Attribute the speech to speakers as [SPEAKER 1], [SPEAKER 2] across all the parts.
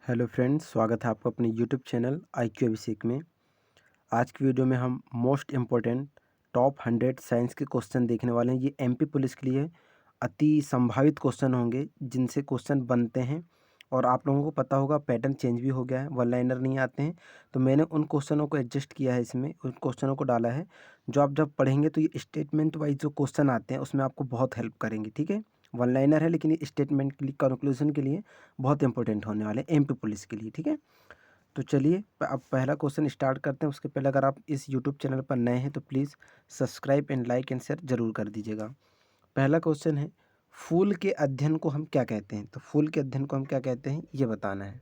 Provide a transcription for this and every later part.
[SPEAKER 1] Hello friends, स्वागत है आपका अपने यूट्यूब चैनल IQ अभिषेक में। आज की वीडियो में हम मोस्ट इम्पोर्टेंट टॉप 100 साइंस के क्वेश्चन देखने वाले हैं। ये MP पुलिस के लिए अति संभावित क्वेश्चन होंगे जिनसे क्वेश्चन बनते हैं। और आप लोगों को पता होगा पैटर्न चेंज भी हो गया है, वन लाइनर नहीं आते हैं। तो मैंने उन क्वेश्चनों को एडजस्ट किया है, इसमें उन क्वेश्चनों को डाला है जो आप जब पढ़ेंगे तो ये स्टेटमेंट वाइज जो क्वेश्चन आते हैं उसमें आपको बहुत हेल्प करेंगे। ठीक है, वन लाइनर है लेकिन ये स्टेटमेंट के लिए, कंक्लूजन के लिए बहुत इंपॉर्टेंट होने वाले हैं MP पुलिस के लिए। ठीक है, तो चलिए अब पहला क्वेश्चन स्टार्ट करते हैं। उसके पहले अगर आप इस यूट्यूब चैनल पर नए हैं तो please subscribe and like and share ज़रूर कर दीजिएगा। पहला क्वेश्चन है, फूल के अध्ययन को हम क्या कहते हैं? तो फूल के अध्ययन को हम क्या कहते हैं ये बताना है।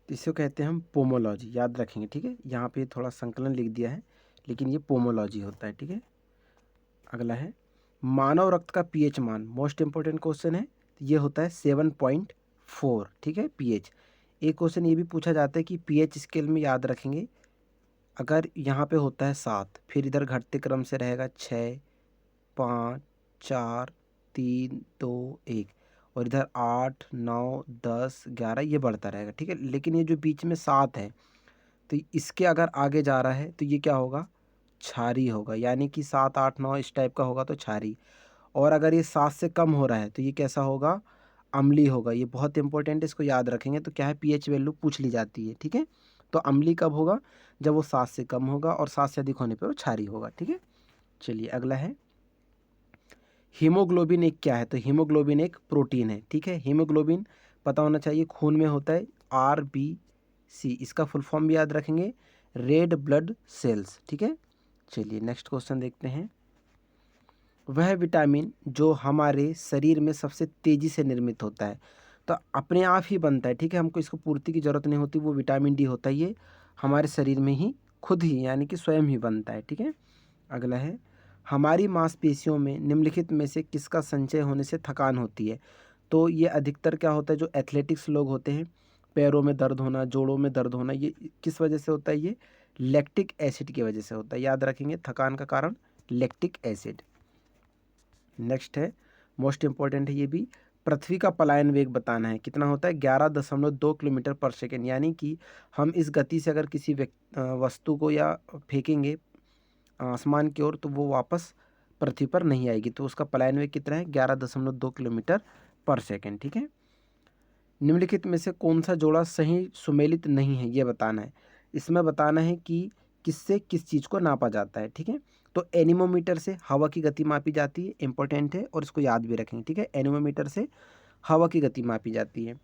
[SPEAKER 1] तो इसको कहते हैं हम पोमोलॉजी, याद रखेंगे। ठीक है, यहाँ पे थोड़ा संकलन लिख दिया है लेकिन ये पोमोलॉजी होता है। ठीक है, अगला है, मानव रक्त का pH मान, मोस्ट इंपॉर्टेंट क्वेश्चन है। तो ये होता है 7.4। ठीक है, pH। एक क्वेश्चन ये भी पूछा जाता है कि pH स्केल में, याद रखेंगे, अगर यहाँ पे होता है 7, फिर इधर घटते क्रम से रहेगा 6, 5, 4, 3, 2, 1, और इधर 8, 9, 10, 11 ये बढ़ता रहेगा। ठीक है, लेकिन ये जो बीच में 7 है तो इसके अगर आगे जा रहा है तो ये क्या होगा? क्षारीय होगा, यानी कि 7, 8, 9 इस टाइप का होगा तो क्षारीय। और अगर ये 7 से कम हो रहा है तो ये कैसा होगा? अम्लीय होगा। ये बहुत इंपॉर्टेंट है, इसको याद रखेंगे। तो क्या है, pH वैल्यू पूछ ली जाती है। ठीक है, तो अम्लीय कब होगा? जब वो 7 से कम होगा, और 7 से अधिक होने पर वो क्षारीय होगा। ठीक है, चलिए अगला है, हीमोग्लोबिन एक क्या है? तो हीमोग्लोबिन एक प्रोटीन है। ठीक है, हीमोग्लोबिन पता होना चाहिए, खून में होता है RBC, इसका फुल फॉर्म भी याद रखेंगे, रेड ब्लड सेल्स। ठीक है, चलिए नेक्स्ट क्वेश्चन देखते हैं। वह विटामिन जो हमारे शरीर में सबसे तेज़ी से निर्मित होता है, तो अपने आप ही बनता है। ठीक है, हमको इसको पूर्ति की ज़रूरत नहीं होती, वो विटामिन D होता है। ये हमारे शरीर में ही खुद ही, यानी कि स्वयं ही बनता है। ठीक है, अगला है, हमारी मांसपेशियों में निम्नलिखित में से किसका संचय होने से थकान होती है? तो ये अधिकतर क्या होता है, जो एथलेटिक्स लोग होते हैं, पैरों में दर्द होना, जोड़ों में दर्द होना, ये किस वजह से होता है? ये लैक्टिक एसिड की वजह से होता है। याद रखेंगे, थकान का कारण लैक्टिक एसिड। नेक्स्ट है, मोस्ट इंपॉर्टेंट है ये भी, पृथ्वी का पलायन वेग बताना है। कितना होता है? 11.2 किलोमीटर पर सेकेंड। यानी कि हम इस गति से अगर किसी वस्तु को या फेंकेंगे आसमान की ओर तो वो वापस पृथ्वी पर नहीं आएगी। तो उसका पलायन वेग कितना है? 11.2 किलोमीटर पर सेकेंड। ठीक है, निम्नलिखित में से कौन सा जोड़ा सही सुमेलित नहीं है ये बताना है। इसमें बताना है कि किससे किस चीज़ को नापा जाता है। ठीक है, तो एनीमोमीटर से हवा की गति मापी जाती है, इंपॉर्टेंट है और इसको याद भी रखेंगे। ठीक है, एनीमोमीटर से हवा की गति मापी जाती है।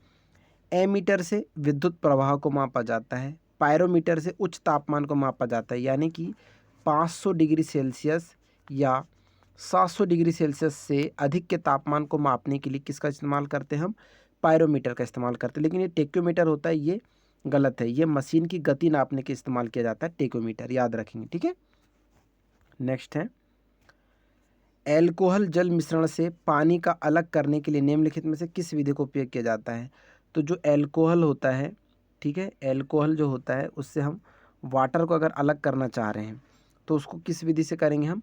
[SPEAKER 1] एमीटर से विद्युत प्रवाह को मापा जाता है। पायरोमीटर से उच्च तापमान को मापा जाता है, यानी कि 500 डिग्री सेल्सियस या 700 डिग्री सेल्सियस से अधिक के तापमान को मापने के लिए किसका इस्तेमाल करते हैं? हम पायरोमीटर का इस्तेमाल करते हैं। लेकिन ये टेक्योमीटर होता है, ये गलत है। ये मशीन की गति नापने के इस्तेमाल किया जाता है टेक्योमीटर, याद रखेंगे। ठीक है, नेक्स्ट है, एल्कोहल जल मिश्रण से पानी का अलग करने के लिए निम्नलिखित में से किस विधि का उपयोग किया जाता है? तो जो एल्कोहल होता है, ठीक है, एल्कोहल जो होता है उससे हम वाटर को अगर अलग करना चाह रहे हैं तो उसको किस विधि से करेंगे? हम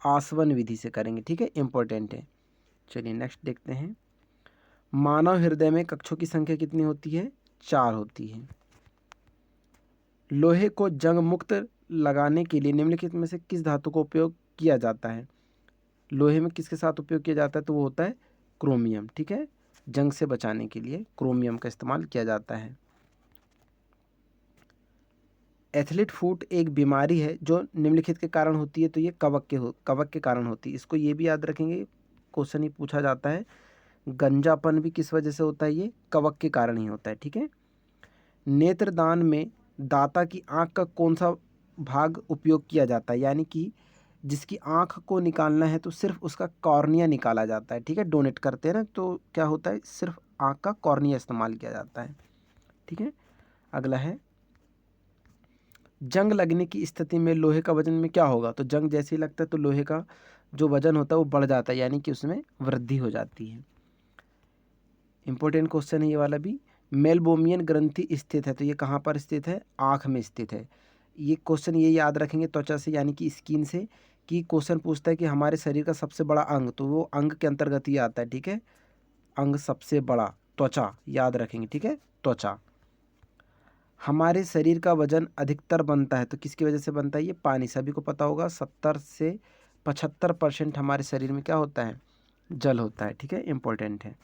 [SPEAKER 1] आसवन विधि से करेंगे। ठीक है, इंपॉर्टेंट है। चलिए नेक्स्ट देखते हैं, मानव हृदय में कक्षों की संख्या कितनी होती है? 4 होती है। लोहे को जंग मुक्त लगाने के लिए निम्नलिखित में से किस धातु का उपयोग किया जाता है? लोहे में किसके साथ उपयोग किया जाता है? तो वो होता है क्रोमियम। ठीक है, जंग से बचाने के लिए क्रोमियम का इस्तेमाल किया जाता है। एथलीट फुट एक बीमारी है जो निम्नलिखित के कारण होती है। तो ये कवक के कारण होती है। इसको ये भी याद रखेंगे, क्वेश्चन ही पूछा जाता है। गंजापन भी किस वजह से होता है? ये कवक के कारण ही होता है। ठीक है, नेत्रदान में दाता की आंख का कौन सा भाग उपयोग किया जाता है? यानी कि जिसकी आंख को निकालना है तो सिर्फ उसका कॉर्निया निकाला जाता है। ठीक है, डोनेट करते हैं ना, तो क्या होता है, सिर्फ आंख का कॉर्निया इस्तेमाल किया जाता है। ठीक है, अगला है, जंग लगने की स्थिति में लोहे का वजन में क्या होगा? तो जंग जैसे ही लगता है तो लोहे का जो वजन होता है वो बढ़ जाता है, यानी कि उसमें वृद्धि हो जाती है। इंपॉर्टेंट क्वेश्चन है ये वाला भी। मेलबोमियन ग्रंथि स्थित है, तो ये कहाँ पर स्थित है? आँख में स्थित है। ये क्वेश्चन ये याद रखेंगे त्वचा से, यानी कि स्किन से, कि क्वेश्चन पूछता है कि हमारे शरीर का सबसे बड़ा अंग, तो वो अंग के अंतर्गत ही आता है। ठीक है, अंग सबसे बड़ा त्वचा, याद रखेंगे। ठीक है, त्वचा। हमारे शरीर का वजन अधिकतर बनता है तो किसकी वजह से बनता है? ये पानी। सभी को पता होगा 70 से 75% हमारे शरीर में क्या होता है? जल होता है। ठीक है, इंपॉर्टेंट है।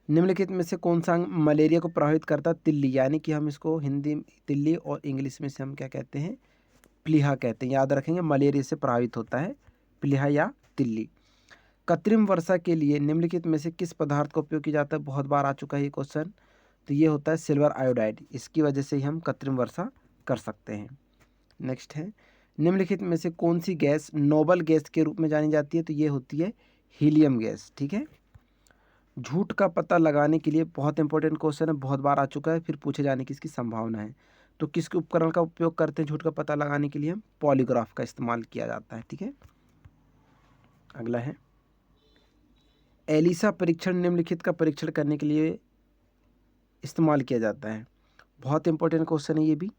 [SPEAKER 1] निम्नलिखित में से कौन सा अंग मलेरिया को प्रभावित करता है? तिल्ली, यानी कि हम इसको हिंदी तिल्ली और इंग्लिश में से हम क्या कहते हैं? प्लीहा कहते हैं। याद रखेंगे, मलेरिया से प्रभावित होता है प्लीहा या तिल्ली। कृत्रिम वर्षा के लिए निम्नलिखित में से किस पदार्थ का उपयोग किया जाता है? बहुत बार आ चुका है ये क्वेश्चन। तो ये होता है सिल्वर आयोडाइड। इसकी वजह से ही हम कृत्रिम वर्षा कर सकते हैं। नेक्स्ट है, निम्नलिखित में से कौन सी गैस नोबल गैस के रूप में जानी जाती है? तो ये होती है हीलियम गैस। ठीक है। झूठ का पता लगाने के लिए बहुत इंपॉर्टेंट क्वेश्चन है, बहुत बार आ चुका है, फिर पूछे जाने की इसकी संभावना है। तो किसके उपकरण का उपयोग करते हैं झूठ का पता लगाने के लिए? हम पॉलीग्राफ का इस्तेमाल किया जाता है। ठीक है। अगला है, एलिसा परीक्षण निम्नलिखित का परीक्षण करने के लिए इस्तेमाल किया जाता है। बहुत इंपॉर्टेंट क्वेश्चन है ये भी।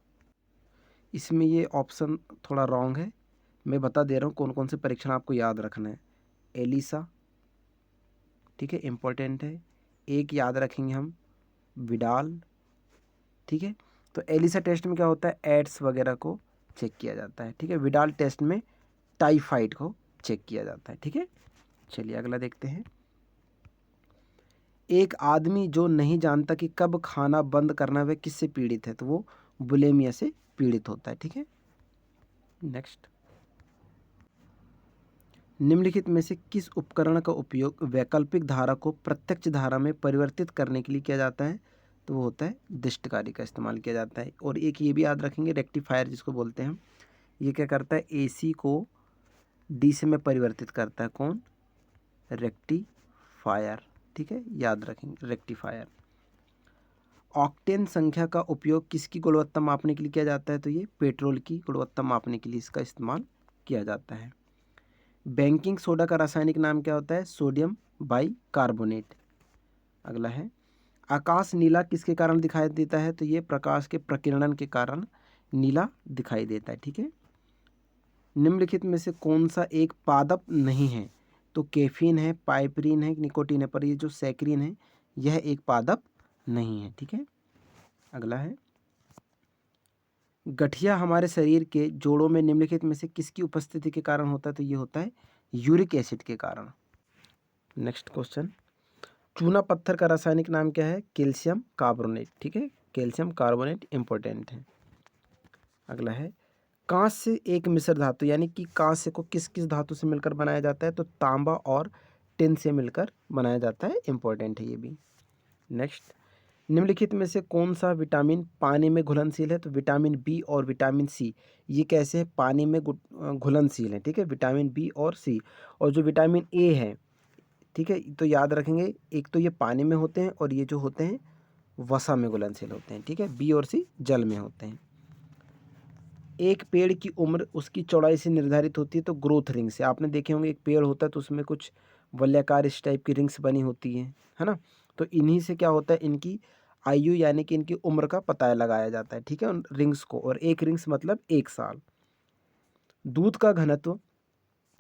[SPEAKER 1] इसमें ये ऑप्शन थोड़ा रॉन्ग है, मैं बता दे रहा हूँ कौन कौन से परीक्षण आपको याद रखना है। एलिसा, ठीक है, इंपॉर्टेंट है। एक याद रखेंगे हम, विडाल। ठीक है। तो एलिसा टेस्ट में क्या होता है? एड्स वगैरह को चेक किया जाता है। ठीक है। विडाल टेस्ट में टाइफाइड को चेक किया जाता है। ठीक है। चलिए अगला देखते हैं। एक आदमी जो नहीं जानता कि कब खाना बंद करना है वह किससे पीड़ित है? तो वो बुलिमिया से पीड़ित होता है। ठीक है। नेक्स्ट, निम्नलिखित में से किस उपकरण का उपयोग वैकल्पिक धारा को प्रत्यक्ष धारा में परिवर्तित करने के लिए किया जाता है? तो वो होता है दृष्टिकारी का इस्तेमाल किया जाता है। और एक ये भी याद रखेंगे, रेक्टिफायर जिसको बोलते हैं हम। ये क्या करता है? एसी को डीसी में परिवर्तित करता है। कौन? रेक्टिफायर। ठीक है, याद रखेंगे, रेक्टिफायर। ऑक्टेन संख्या का उपयोग किसकी गुणवत्ता मापने के लिए किया जाता है? तो ये पेट्रोल की गुणवत्ता मापने के लिए इसका इस्तेमाल किया जाता है। बेकिंग सोडा का रासायनिक नाम क्या होता है? Sodium bicarbonate. अगला है, आकाश नीला किसके कारण दिखाई देता है? तो ये प्रकाश के प्रकीर्णन के कारण नीला दिखाई देता है। ठीक है। निम्नलिखित में से कौन सा एक पादप नहीं है? तो कैफीन है, पाइपरीन है, निकोटीन है। पर ये जो सैकरीन है यह एक पादप नहीं है। ठीक है। अगला है, गठिया हमारे शरीर के जोड़ों में निम्नलिखित में से किसकी उपस्थिति के कारण होता है? तो ये होता है यूरिक एसिड के कारण। नेक्स्ट क्वेश्चन, चूना पत्थर का रासायनिक नाम क्या है? Calcium carbonate. ठीक है, कैल्शियम कार्बोनेट इंपॉर्टेंट है। अगला है, कांस्य एक मिश्र धातु, यानी कि कांस्य को किस किस धातु से मिलकर बनाया जाता है? तो तांबा और टिन से मिलकर बनाया जाता है। इंपॉर्टेंट है ये भी। नेक्स्ट, निम्नलिखित में से कौन सा विटामिन पानी में घुलनशील है? तो विटामिन बी और विटामिन सी। ये कैसे है? पानी में घुलनशील है। ठीक है, विटामिन बी और सी। और जो विटामिन ए है, ठीक है, तो याद रखेंगे, एक तो ये पानी में होते हैं और ये जो होते हैं वसा में घुलनशील होते हैं। ठीक है, बी और सी जल में होते हैं। एक पेड़ की उम्र उसकी चौड़ाई से निर्धारित होती है, तो ग्रोथ रिंग से। आपने देखे होंगे एक पेड़ होता है तो उसमें कुछ वलयाकार इस टाइप की रिंग्स बनी होती हैं, है ना? तो इन्हीं से क्या होता है, इनकी आयु यानी कि इनकी उम्र का पता लगाया जाता है। ठीक है, उन रिंग्स को। और एक रिंग्स मतलब 1 साल। दूध का घनत्व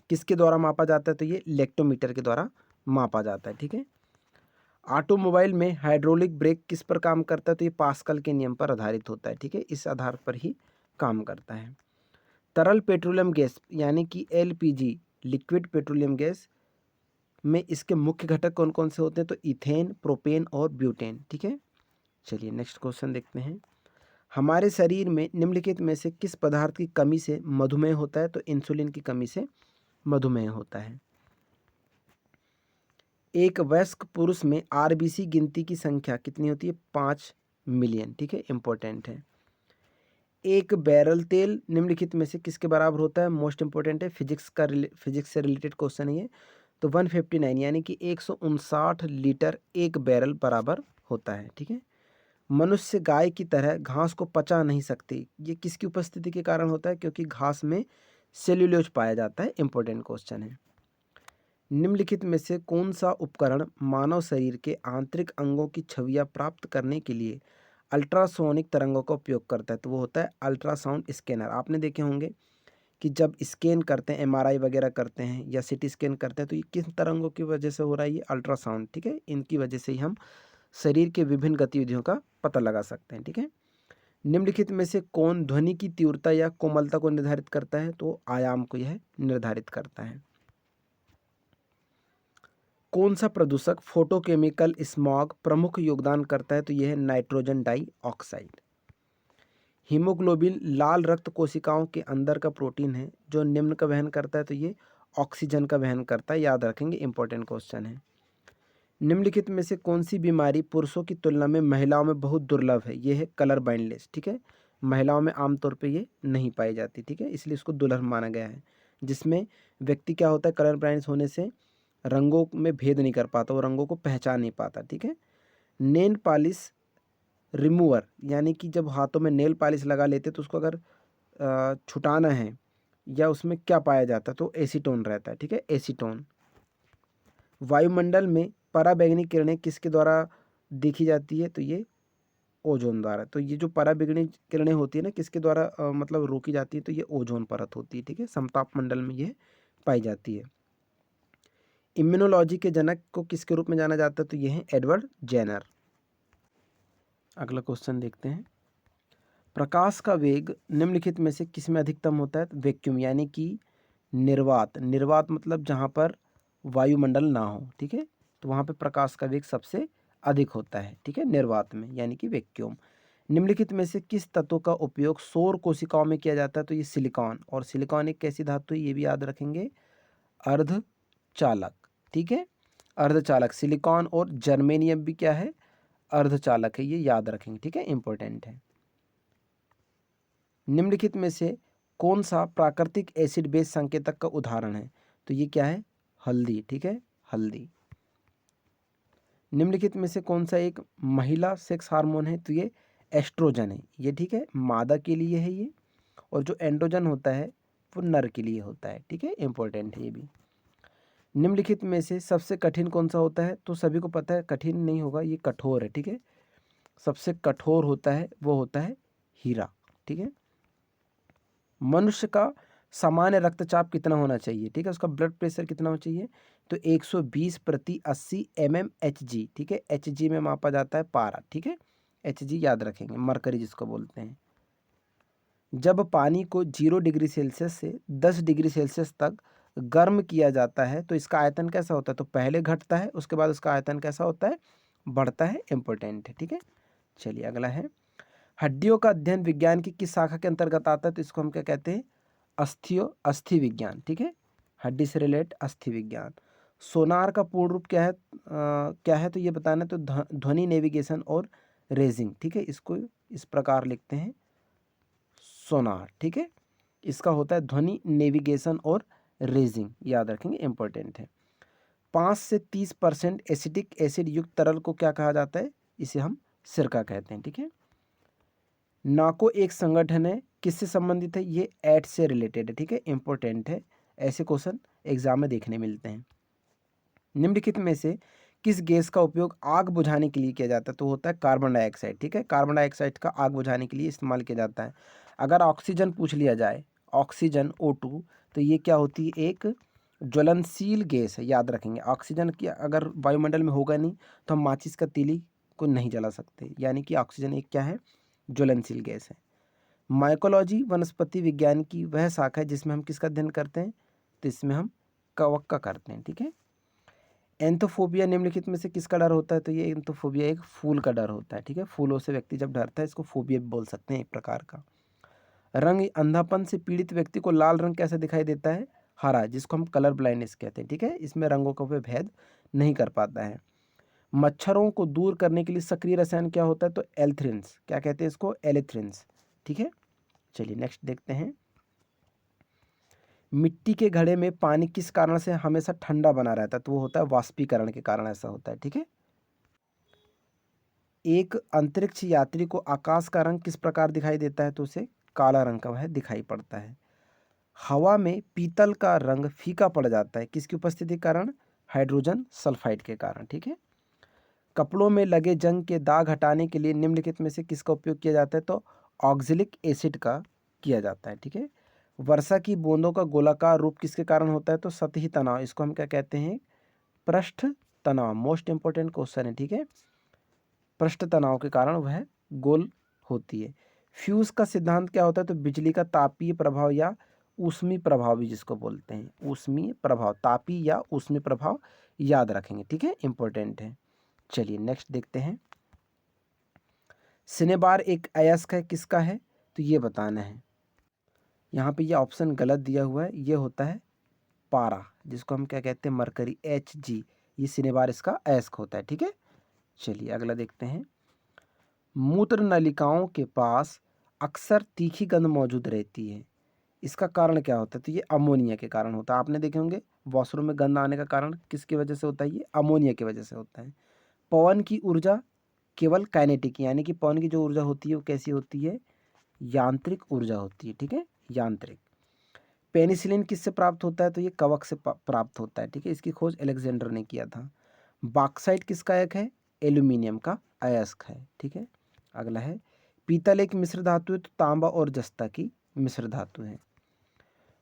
[SPEAKER 1] किसके द्वारा मापा जाता है? तो ये लेक्टोमीटर के द्वारा मापा जाता है। ठीक है। ऑटोमोबाइल में हाइड्रोलिक ब्रेक किस पर काम करता है? तो ये पास्कल के नियम पर आधारित होता है। ठीक है, इस आधार पर ही काम करता है। तरल पेट्रोलियम गैस यानी कि एलपीजी, लिक्विड पेट्रोलियम गैस में इसके मुख्य घटक कौन कौन से होते हैं? तो इथेन, प्रोपेन और ब्यूटेन। ठीक है। चलिए नेक्स्ट क्वेश्चन देखते हैं। हमारे शरीर में निम्नलिखित में से किस पदार्थ की कमी से मधुमेह होता है? तो इंसुलिन की कमी से मधुमेह होता है। एक वयस्क पुरुष में आरबीसी गिनती की संख्या कितनी होती है? 5 मिलियन। ठीक है, इंपॉर्टेंट है। एक बैरल तेल निम्नलिखित में से किसके बराबर होता है? मोस्ट इंपॉर्टेंट है, फिजिक्स से रिलेटेड क्वेश्चन है ये। तो 159 यानी कि 159 लीटर एक बैरल बराबर होता है। ठीक है। मनुष्य गाय की तरह घास को पचा नहीं सकती, ये किसकी उपस्थिति के कारण होता है? क्योंकि घास में सेल्यूलोज पाया जाता है। इंपॉर्टेंट क्वेश्चन है। निम्नलिखित में से कौन सा उपकरण मानव शरीर के आंतरिक अंगों की छवियां प्राप्त करने के लिए अल्ट्रासोनिक तरंगों का उपयोग करता है? तो वो होता है अल्ट्रासाउंड स्कैनर। आपने देखे होंगे कि जब स्कैन करते हैं, एमआरआई वगैरह करते हैं या सिटी स्कैन करते हैं, तो ये किस तरंगों की वजह से हो रहा है? ये अल्ट्रासाउंड। ठीक है, इनकी वजह से ही हम शरीर के विभिन्न गतिविधियों का पता लगा सकते हैं, ठीक है। निम्नलिखित में से कौन ध्वनि की तीव्रता या कोमलता को निर्धारित करता है? तो आयाम को यह निर्धारित करता है। कौन सा प्रदूषक फोटोकेमिकल स्मॉग प्रमुख योगदान करता है? तो यह है नाइट्रोजन डाइऑक्साइड। हीमोग्लोबिन लाल रक्त कोशिकाओं के अंदर का प्रोटीन है जो निम्न का वहन करता है, तो ये ऑक्सीजन का वहन करता है। याद रखेंगे, इंपॉर्टेंट क्वेश्चन है। निम्नलिखित में से कौन सी बीमारी पुरुषों की तुलना में महिलाओं में बहुत दुर्लभ है? ये है कलर ब्लाइंडनेस, ठीक है। महिलाओं में आमतौर पे ये नहीं पाई जाती, ठीक है, इसलिए इसको दुर्लभ माना गया है। जिसमें व्यक्ति क्या होता है, कलर ब्लाइंडनेस होने से रंगों में भेद नहीं कर पाता, वो रंगों को पहचान नहीं पाता, ठीक है। नेल पॉलिश रिमूवर, यानी कि जब हाथों में नेल पॉलिश लगा लेते तो उसको अगर छुटाना है या उसमें क्या पाया जाता है, तो एसीटोन रहता है, ठीक है, एसीटोन। वायुमंडल में पराबैंगनी किरणें किसके द्वारा देखी जाती है? तो ये ओजोन द्वारा। तो ये जो पराबैंगनी किरणें होती है ना, किसके द्वारा मतलब रोकी जाती है? तो ये ओजोन परत होती है, ठीक है, समताप मंडल में ये पाई जाती है। इम्यूनोलॉजी के जनक को किसके रूप में जाना जाता है? तो ये है एडवर्ड जेनर। अगला क्वेश्चन देखते हैं। प्रकाश का वेग निम्नलिखित में से किस में अधिकतम होता है? वैक्यूम, यानी कि निर्वात। निर्वात मतलब जहाँ पर वायुमंडल ना हो, ठीक है, तो वहाँ पे प्रकाश का वेग सबसे अधिक होता है, ठीक है, निर्वात में, यानी कि वैक्यूम। निम्नलिखित में से किस तत्व का उपयोग सौर कोशिकाओं में किया जाता है? तो ये सिलिकॉन। और सिलिकॉन एक कैसी धातु है, ये भी याद रखेंगे, अर्धचालक, ठीक है, अर्धचालक। सिलिकॉन और जर्मेनियम भी क्या है? अर्धचालक है, ये याद रखेंगे, ठीक है, इंपॉर्टेंट है। निम्नलिखित में से कौन सा प्राकृतिक एसिड बेस संकेतक का उदाहरण है? तो ये क्या है? हल्दी, ठीक है, हल्दी। निम्नलिखित में से कौन सा एक महिला सेक्स हार्मोन है? तो ये एस्ट्रोजन है, ये ठीक है, मादा के लिए है ये। और जो एंड्रोजन होता है वो नर के लिए होता है, ठीक है, इंपॉर्टेंट है ये भी। निम्नलिखित में से सबसे कठिन कौन सा होता है? तो सभी को पता है, कठिन नहीं होगा, ये कठोर है, ठीक है। सबसे कठोर होता है वो होता है हीरा, ठीक है। मनुष्य का सामान्य रक्तचाप कितना होना चाहिए? ठीक है, उसका ब्लड प्रेशर कितना होना चाहिए? तो 120/80 mmHg, ठीक है, Hg में मापा जाता है पारा, ठीक है, Hg याद रखेंगे, मरकरी जिसको बोलते हैं। जब पानी को 0 डिग्री सेल्सियस से 10 डिग्री सेल्सियस तक गर्म किया जाता है तो इसका आयतन कैसा होता है? तो पहले घटता है, उसके बाद उसका आयतन कैसा होता है? बढ़ता है, इंपॉर्टेंट है, ठीक है। चलिए अगला है, हड्डियों का अध्ययन विज्ञान की किस शाखा के अंतर्गत आता है? तो इसको हम क्या कहते हैं? अस्थि विज्ञान, ठीक है, हड्डी से रिलेट अस्थि विज्ञान। सोनार का पूर्ण रूप क्या है? क्या है तो ये बताना, तो ध्वनि नेविगेशन और रेजिंग, ठीक है, इसको इस प्रकार लिखते हैं, सोनार, ठीक है, इसका होता है ध्वनि नेविगेशन और रेजिंग, याद रखेंगे, इंपॉर्टेंट है। 5 से 30% एसिटिक एसिड युक्त तरल को क्या कहा जाता है? इसे हम सिरका कहते हैं, ठीक है। नाको एक संगठन है, किससे संबंधित है? ये एट से रिलेटेड है, ठीक है, इंपॉर्टेंट है, ऐसे क्वेश्चन एग्जाम में देखने मिलते हैं। निम्नलिखित में से किस गैस का उपयोग आग बुझाने के लिए किया जाता है? तो होता है कार्बन डाइऑक्साइड, ठीक है, कार्बन डाइऑक्साइड का आग बुझाने के लिए इस्तेमाल किया जाता है। अगर ऑक्सीजन पूछ लिया जाए, ऑक्सीजन O2, तो ये क्या होती है? एक ज्वलनशील गैस है, याद रखेंगे। ऑक्सीजन की अगर वायुमंडल में होगा नहीं तो हम माचिस का तीली को नहीं जला सकते, यानी कि ऑक्सीजन एक क्या है? ज्वलनशील गैस है। माइकोलॉजी वनस्पति विज्ञान की वह शाखा है जिसमें हम किसका अध्ययन करते हैं? तो इसमें हम कवक का करते हैं, ठीक है। एंथोफोबिया निम्नलिखित में से किसका डर होता है? तो ये एंथोफोबिया एक फूल का डर होता है, ठीक है, फूलों से व्यक्ति जब डरता है इसको फोबिया भी बोल सकते हैं, एक प्रकार का। रंग अंधापन से पीड़ित व्यक्ति को लाल रंग कैसे दिखाई देता है? हरा, जिसको हम कलर ब्लाइंडनेस कहते हैं, ठीक है, इसमें रंगों का वह भेद नहीं कर पाता है। मच्छरों को दूर करने के लिए सक्रिय रसायन क्या होता है? तो एल्थ्रिन्स, क्या कहते हैं इसको? एलेथ्रिन्स, ठीक है। चलिए नेक्स्ट देखते हैं। मिट्टी के घड़े में पानी किस कारण से हमेशा ठंडा बना रहता है? तो वो होता है वाष्पीकरण के कारण ऐसा होता है, ठीक है। एक अंतरिक्ष यात्री को आकाश का रंग किस प्रकार दिखाई देता है? तो उसे काला रंग का वह दिखाई पड़ता है। हवा में पीतल का रंग फीका पड़ जाता है, किसकी उपस्थिति के कारण? हाइड्रोजन सल्फाइड के कारण, ठीक है। कपड़ों में लगे जंग के दाग हटाने के लिए निम्नलिखित में से किसका उपयोग किया जाता है? तो ऑक्जेलिक एसिड का किया जाता है, ठीक है। वर्षा की बूंदों का गोलाकार रूप किसके कारण होता है? तो सतही तनाव, इसको हम क्या कहते हैं? पृष्ठ तनाव, मोस्ट इंपोर्टेंट क्वेश्चन है, ठीक है। पृष्ठ तनाव के कारण वह गोल होती है। फ्यूज का सिद्धांत क्या होता है? तो बिजली का तापीय प्रभाव या ऊष्मीय प्रभाव भी जिसको बोलते हैं, ऊष्मीय प्रभाव, तापीय या ऊष्मीय प्रभाव याद रखेंगे, ठीक है, इंपॉर्टेंट है। चलिए नेक्स्ट देखते हैं। सिनेबार एक अयस्क है, किसका है? तो ये बताना है। यहाँ पे ये ऑप्शन गलत दिया हुआ है, ये होता है पारा, जिसको हम क्या कहते हैं? Mercury, Hg। ये सिनेबार इसका अयस्क होता है, ठीक है। चलिए अगला देखते हैं। मूत्र नलिकाओं के पास अक्सर तीखी गंध मौजूद रहती है, इसका कारण क्या होता है? तो ये अमोनिया के कारण होता है। आपने देखे होंगे वॉशरूम में गंध आने का कारण किसकी वजह से होता है? ये अमोनिया की वजह से होता है। पवन की ऊर्जा केवल काइनेटिक, यानी कि पवन की जो ऊर्जा होती है वो कैसी होती है? यांत्रिक ऊर्जा होती है, ठीक है, यांत्रिक। पेनिसिलिन किससे प्राप्त होता है? तो ये कवक से प्राप्त होता है, ठीक है। इसकी खोज अलेक्जेंडर ने किया था। बॉक्साइट किसका अयस्क है? एल्यूमिनियम का अयस्क है, ठीक है। अगला है, पीतल एक मिश्र धातु है, तो तांबा और जस्ता की मिश्र धातु है।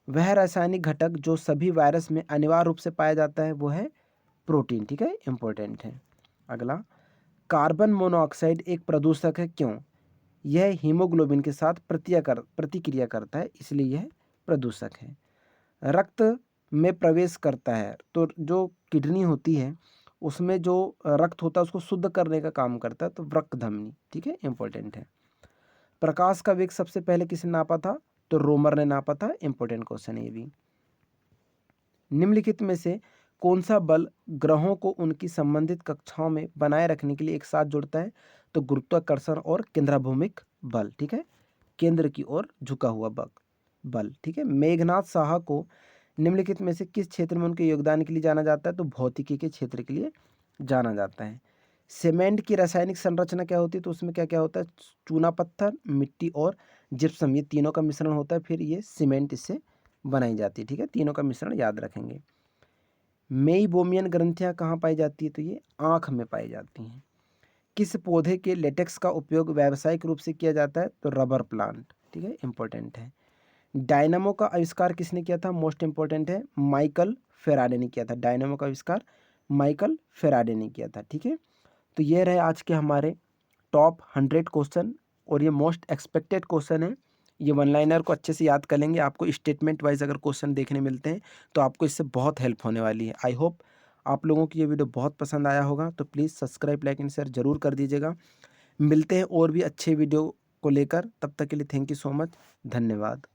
[SPEAKER 1] वह रासायनिक घटक जो सभी वायरस में अनिवार्य रूप से पाया जाता है वो है प्रोटीन, ठीक है, इंपॉर्टेंट है। अगला, कार्बन मोनोऑक्साइड एक प्रदूषक है, क्यों? यह हीमोग्लोबिन के साथ प्रतिक्रिया करता है, इसलिए यह प्रदूषक है। रक्त में प्रवेश करता है, तो जो किडनी होती है उसमें जो रक्त होता है उसको शुद्ध करने का काम करता है, तो वृक्क धमनी, ठीक है, इंपॉर्टेंट है। प्रकाश का वेग सबसे पहले किसने नापा था? तो रोमर ने नापा था, इंपॉर्टेंट क्वेश्चन है ये भी। निम्नलिखित में से कौन सा बल ग्रहों को उनकी संबंधित कक्षाओं में बनाए रखने के लिए एक साथ जुड़ता है? तो गुरुत्वाकर्षण और केंद्राभूमिक बल, ठीक है, केंद्र की ओर झुका हुआ बल, ठीक है। मेघनाथ साहा को निम्नलिखित में से किस क्षेत्र में उनके योगदान के लिए जाना जाता है? तो भौतिकी के क्षेत्र के लिए जाना जाता है। सीमेंट की रासायनिक संरचना क्या होती है? तो उसमें क्या क्या होता है? चूना पत्थर, मिट्टी और जिप्सम, ये तीनों का मिश्रण होता है, फिर ये सीमेंट इससे बनाई जाती है, ठीक है। तीनों का मिश्रण याद रखेंगे। मेइबोमियन ग्रंथियां कहाँ पाई जाती है? तो ये आँख में पाई जाती हैं। किस पौधे के लेटेक्स का उपयोग व्यावसायिक रूप से किया जाता है? तो रबर प्लांट, ठीक है, इंपॉर्टेंट है। डायनामो का आविष्कार किसने किया था? मोस्ट इंपॉर्टेंट है, माइकल फेराडे ने किया था। डायनामो का आविष्कार माइकल फेराडे ने किया था, ठीक है। तो ये रहे आज के हमारे टॉप 100 क्वेश्चन, और ये मोस्ट एक्सपेक्टेड क्वेश्चन है। ये वन लाइनर को अच्छे से याद कर लेंगे, आपको स्टेटमेंट वाइज अगर क्वेश्चन देखने मिलते हैं तो आपको इससे बहुत हेल्प होने वाली है। आई होप आप लोगों को ये वीडियो बहुत पसंद आया होगा, तो please subscribe, like and share जरूर कर दीजिएगा। मिलते हैं और भी अच्छे वीडियो को लेकर, तब तक के लिए थैंक यू सो मच, धन्यवाद।